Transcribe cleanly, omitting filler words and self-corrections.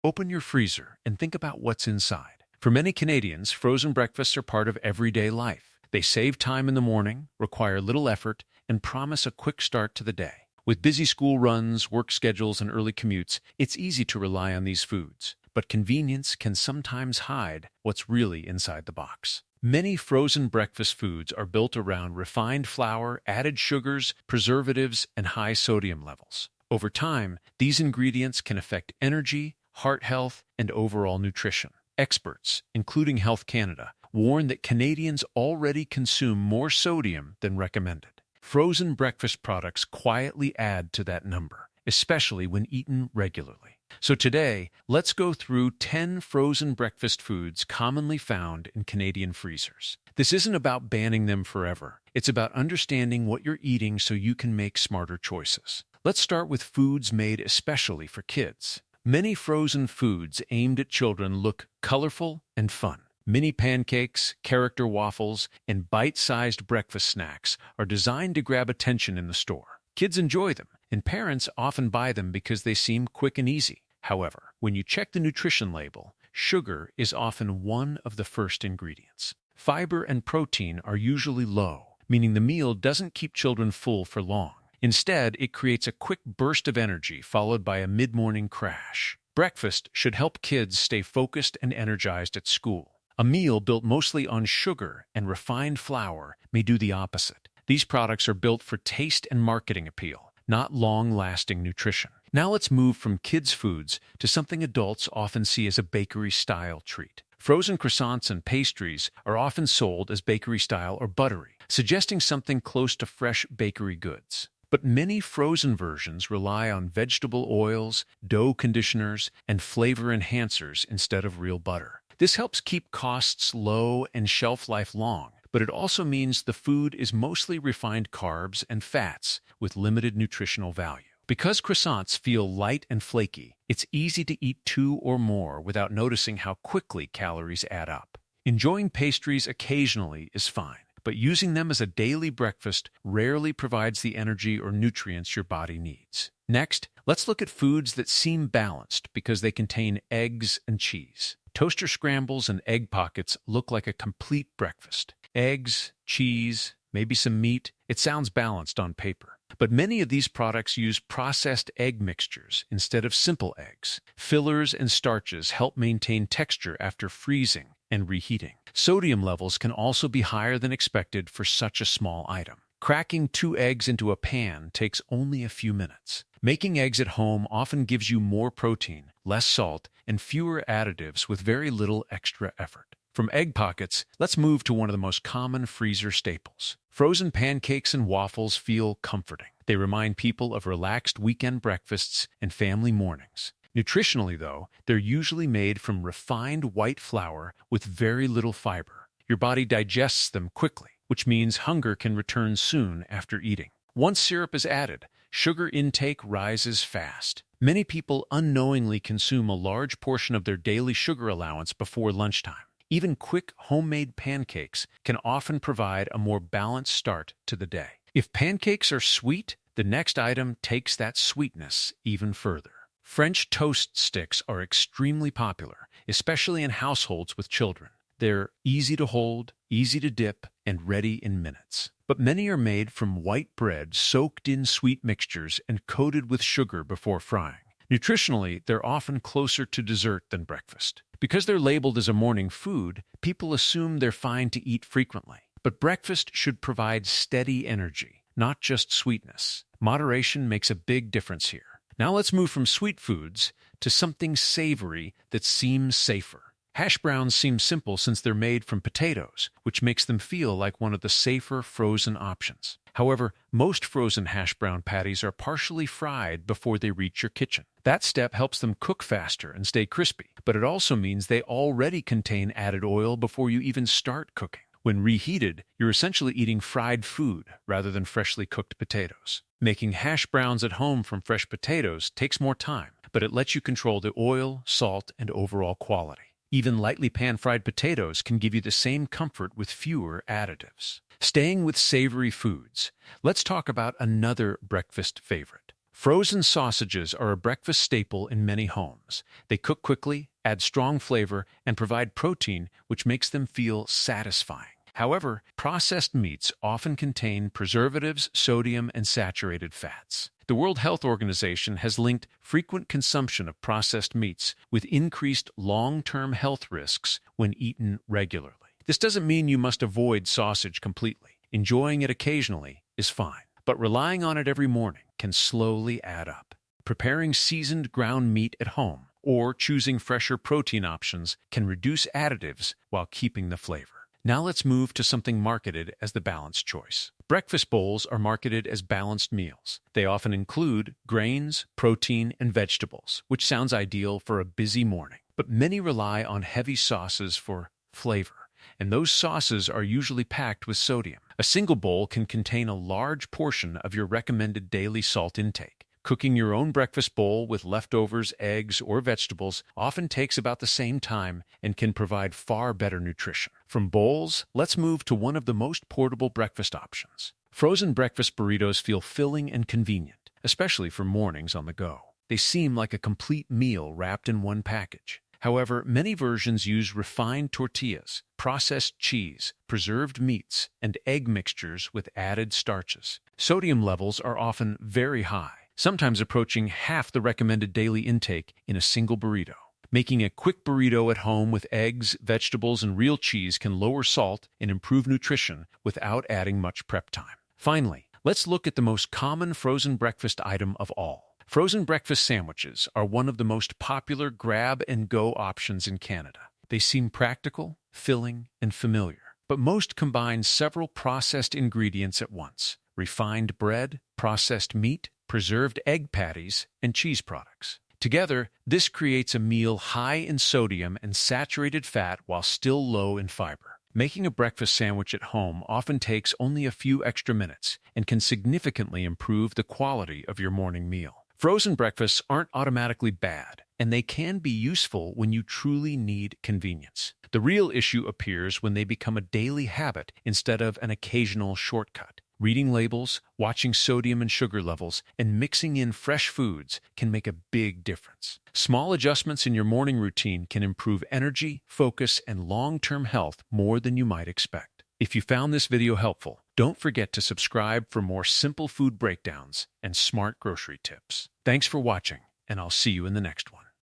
Open your freezer and think about what's inside. For many Canadians, frozen breakfasts are part of everyday life. They save time in the morning, require little effort, and promise a quick start to the day. With busy school runs, work schedules, and early commutes, it's easy to rely on these foods. But convenience can sometimes hide what's really inside the box. Many frozen breakfast foods are built around refined flour, added sugars, preservatives, and high sodium levels. Over time, these ingredients can affect energy, heart health, and overall nutrition. Experts, including Health Canada, warn that Canadians already consume more sodium than recommended. Frozen breakfast products quietly add to that number, especially when eaten regularly. So today, let's go through 10 frozen breakfast foods commonly found in Canadian freezers. This isn't about banning them forever. It's about understanding what you're eating so you can make smarter choices. Let's start with foods made especially for kids. Many frozen foods aimed at children look colorful and fun. Mini pancakes, character waffles, and bite-sized breakfast snacks are designed to grab attention in the store. Kids enjoy them, and parents often buy them because they seem quick and easy. However, when you check the nutrition label, sugar is often one of the first ingredients. Fiber and protein are usually low, meaning the meal doesn't keep children full for long. Instead, it creates a quick burst of energy followed by a mid-morning crash. Breakfast should help kids stay focused and energized at school. A meal built mostly on sugar and refined flour may do the opposite. These products are built for taste and marketing appeal, not long-lasting nutrition. Now let's move from kids' foods to something adults often see as a bakery-style treat. Frozen croissants and pastries are often sold as bakery-style or buttery, suggesting something close to fresh bakery goods. But many frozen versions rely on vegetable oils, dough conditioners, and flavor enhancers instead of real butter. This helps keep costs low and shelf life long, but it also means the food is mostly refined carbs and fats with limited nutritional value. Because croissants feel light and flaky, it's easy to eat 2 or more without noticing how quickly calories add up. Enjoying pastries occasionally is fine, but using them as a daily breakfast rarely provides the energy or nutrients your body needs. Next, let's look at foods that seem balanced because they contain eggs and cheese. Toaster scrambles and egg pockets look like a complete breakfast. Eggs, cheese, maybe some meat. It sounds balanced on paper. But many of these products use processed egg mixtures instead of simple eggs. Fillers and starches help maintain texture after freezing and reheating. Sodium levels can also be higher than expected for such a small item. Cracking 2 eggs into a pan takes only a few minutes. Making eggs at home often gives you more protein, less salt, and fewer additives with very little extra effort. From egg pockets, let's move to one of the most common freezer staples. Frozen pancakes and waffles feel comforting. They remind people of relaxed weekend breakfasts and family mornings. Nutritionally, though, they're usually made from refined white flour with very little fiber. Your body digests them quickly, which means hunger can return soon after eating. Once syrup is added, sugar intake rises fast. Many people unknowingly consume a large portion of their daily sugar allowance before lunchtime. Even quick homemade pancakes can often provide a more balanced start to the day. If pancakes are sweet, the next item takes that sweetness even further. French toast sticks are extremely popular, especially in households with children. They're easy to hold, easy to dip, and ready in minutes. But many are made from white bread soaked in sweet mixtures and coated with sugar before frying. Nutritionally, they're often closer to dessert than breakfast. Because they're labeled as a morning food, people assume they're fine to eat frequently. But breakfast should provide steady energy, not just sweetness. Moderation makes a big difference here. Now let's move from sweet foods to something savory that seems safer. Hash browns seem simple since they're made from potatoes, which makes them feel like one of the safer frozen options. However, most frozen hash brown patties are partially fried before they reach your kitchen. That step helps them cook faster and stay crispy, but it also means they already contain added oil before you even start cooking. When reheated, you're essentially eating fried food rather than freshly cooked potatoes. Making hash browns at home from fresh potatoes takes more time, but it lets you control the oil, salt, and overall quality. Even lightly pan-fried potatoes can give you the same comfort with fewer additives. Staying with savory foods, let's talk about another breakfast favorite: Frozen sausages are a breakfast staple in many homes. They cook quickly, add strong flavor, and provide protein, which makes them feel satisfying. However, processed meats often contain preservatives, sodium, and saturated fats. The World Health Organization has linked frequent consumption of processed meats with increased long-term health risks when eaten regularly. This doesn't mean you must avoid sausage completely. Enjoying it occasionally is fine, but relying on it every morning can slowly add up. Preparing seasoned ground meat at home or choosing fresher protein options can reduce additives while keeping the flavor. Now let's move to something marketed as the balanced choice. Breakfast bowls are marketed as balanced meals. They often include grains, protein, and vegetables, which sounds ideal for a busy morning. But many rely on heavy sauces for flavor, and those sauces are usually packed with sodium. A single bowl can contain a large portion of your recommended daily salt intake. Cooking your own breakfast bowl with leftovers, eggs, or vegetables often takes about the same time and can provide far better nutrition. From bowls, let's move to one of the most portable breakfast options. Frozen breakfast burritos feel filling and convenient, especially for mornings on the go. They seem like a complete meal wrapped in one package. However, many versions use refined tortillas, processed cheese, preserved meats, and egg mixtures with added starches. Sodium levels are often very high, sometimes approaching half the recommended daily intake in a single burrito. Making a quick burrito at home with eggs, vegetables, and real cheese can lower salt and improve nutrition without adding much prep time. Finally, let's look at the most common frozen breakfast item of all. Frozen breakfast sandwiches are one of the most popular grab-and-go options in Canada. They seem practical, filling, and familiar, but most combine several processed ingredients at once: refined bread, processed meat, preserved egg patties, and cheese products. Together, this creates a meal high in sodium and saturated fat while still low in fiber. Making a breakfast sandwich at home often takes only a few extra minutes and can significantly improve the quality of your morning meal. Frozen breakfasts aren't automatically bad, and they can be useful when you truly need convenience. The real issue appears when they become a daily habit instead of an occasional shortcut. Reading labels, watching sodium and sugar levels, and mixing in fresh foods can make a big difference. Small adjustments in your morning routine can improve energy, focus, and long-term health more than you might expect. If you found this video helpful, don't forget to subscribe for more simple food breakdowns and smart grocery tips. Thanks for watching, and I'll see you in the next one.